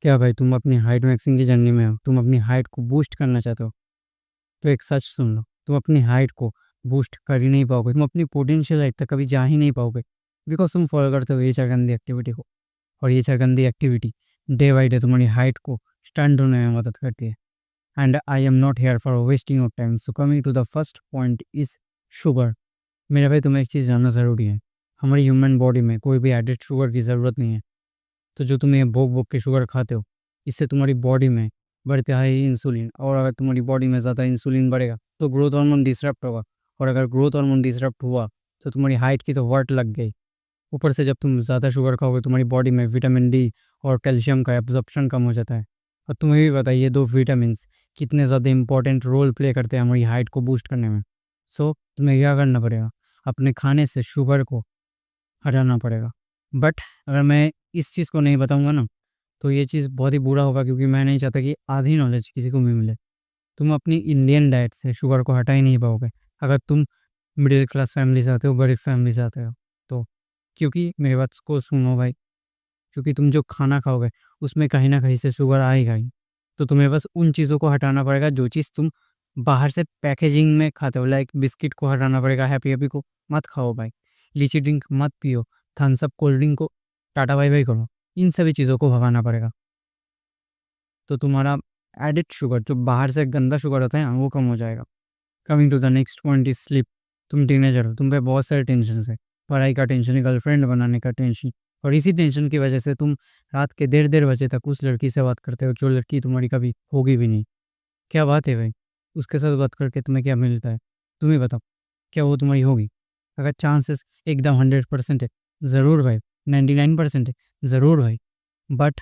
क्या भाई तुम अपनी हाइट मैक्सिंग की जर्नी में हो? तुम अपनी हाइट को बूस्ट करना चाहते हो? तो एक सच सुन लो, तुम अपनी हाइट को बूस्ट कर ही नहीं पाओगे। तुम अपनी पोटेंशियल हाइट तक कभी जा ही नहीं पाओगे, बिकॉज तुम फॉलो करते हो ये चरगंदी एक्टिविटी को। और ये चरगंदी एक्टिविटी डे बाई डे तुम्हारी हाइट को स्टंट होने में मदद करती है। And I am not here for wasting of time. So coming to the first point is sugar. मेरा भाई तुम्हें एक चीज़ जानना ज़रूरी है, हमारी ह्यूमन बॉडी में कोई भी एडिड शुगर की ज़रूरत नहीं है। तो जो तुम ये भोग भोग के शुगर खाते हो, इससे तुम्हारी बॉडी में बढ़ता है इंसुलिन, और अगर तुम्हारी बॉडी में ज़्यादा इंसुलिन बढ़ेगा तो ग्रोथ हार्मोन डिसरप्ट होगा, और अगर ग्रोथ हार्मोन डिसरप्ट हुआ तो तुम्हारी हाइट की तो वर्ट लग गई। ऊपर से जब तुम ज़्यादा शुगर खाओगे तुम्हारी बॉडी में विटामिन डी और कैल्शियम का एब्जॉर्प्शन कम हो जाता है। और तुम्हें भी पता है ये दो विटामिन कितने ज़्यादा इंपॉर्टेंट रोल प्ले करते हैं हमारी हाइट को बूस्ट करने में। सो तुम्हें क्या करना पड़ेगा, अपने खाने से शुगर को हटाना पड़ेगा। बट अगर मैं इस चीज़ को नहीं बताऊंगा ना, तो ये चीज़ बहुत ही बुरा होगा, क्योंकि मैं नहीं चाहता कि आधी नॉलेज किसी को भी मिले। तुम अपनी इंडियन डाइट से शुगर को हटा ही नहीं पाओगे अगर तुम मिडिल क्लास फैमिली से आते हो, गरीब फैमिली से आते हो तो। क्योंकि मेरी बात को सुनो भाई, क्योंकि तुम जो खाना खाओगे उसमें कहीं ना कहीं से शुगर आएगा ही। तो तुम्हें बस उन चीज़ों को हटाना पड़ेगा जो चीज़ तुम बाहर से पैकेजिंग में खाते हो। लाइक बिस्किट को हटाना पड़ेगा, हैप्पी हैप्पी को मत खाओ भाई, लीची ड्रिंक मत पियो, थम्स अप कोल्ड ड्रिंक को टाटा बाई बाई करो। इन सभी चीज़ों को भगाना पड़ेगा, तो तुम्हारा एडिड शुगर जो बाहर से गंदा शुगर होता है वो कम हो जाएगा। Coming to the next point is sleep. तुम टीनेजर हो, तुम पे बहुत सारे टेंशन है, पढ़ाई का टेंशन, गर्लफ्रेंड बनाने का टेंशन, और इसी टेंशन की वजह से तुम रात के देर देर बजे तक उस लड़की से बात करते हो जो लड़की तुम्हारी कभी होगी भी नहीं। क्या बात है भाई, उसके साथ बात करके तुम्हें क्या मिलता है? तुम्हें बताओ, क्या वो तुम्हारी होगी? अगर चांसेस एकदम 100% है, ज़रूर भाई। 99% है, ज़रूर भाई। बट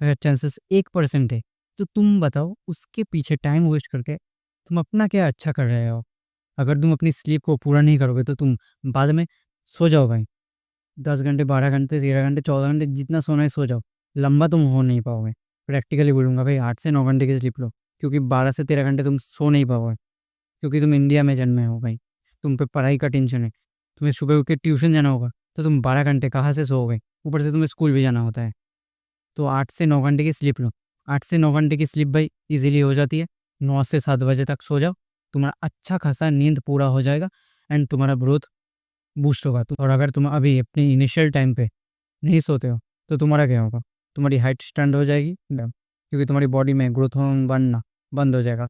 अगर चांसेस 1% है, तो तुम बताओ उसके पीछे टाइम वेस्ट करके तुम अपना क्या अच्छा कर रहे हो? अगर तुम अपनी स्लीप को पूरा नहीं करोगे तो तुम बाद में सो जाओ भाई। 10 घंटे, 12 घंटे, 13 घंटे, 14 घंटे, जितना सोना है सो जाओ। लंबा तुम हो नहीं पाओगे। प्रैक्टिकली बोलूँगा भाई, 8 से 9 घंटे की स्लीप लो, क्योंकि 12 से 13 घंटे तुम सो नहीं पाओगे। क्योंकि तुम इंडिया में जन्मे हो भाई, तुम पे पढ़ाई का टेंशन है, तुम्हें सुबह उठ के ट्यूशन जाना होगा, तो तुम 12 घंटे कहाँ से सोओगे? ऊपर से तुम्हें स्कूल भी जाना होता है। तो 8 से 9 घंटे की स्लीप लो। 8 से 9 घंटे की स्लीप भाई इजीली हो जाती है। 9 से 7 बजे तक सो जाओ, तुम्हारा अच्छा खासा नींद पूरा हो जाएगा, एंड तुम्हारा ग्रोथ बूस्ट होगा। और अगर तुम अभी अपने इनिशियल टाइम पे नहीं सोते हो तो तुम्हारा क्या होगा? तुम्हारी हाइट स्टैंड हो जाएगी, क्योंकि तुम्हारी बॉडी में ग्रोथ हार्मोन बनना बंद हो जाएगा।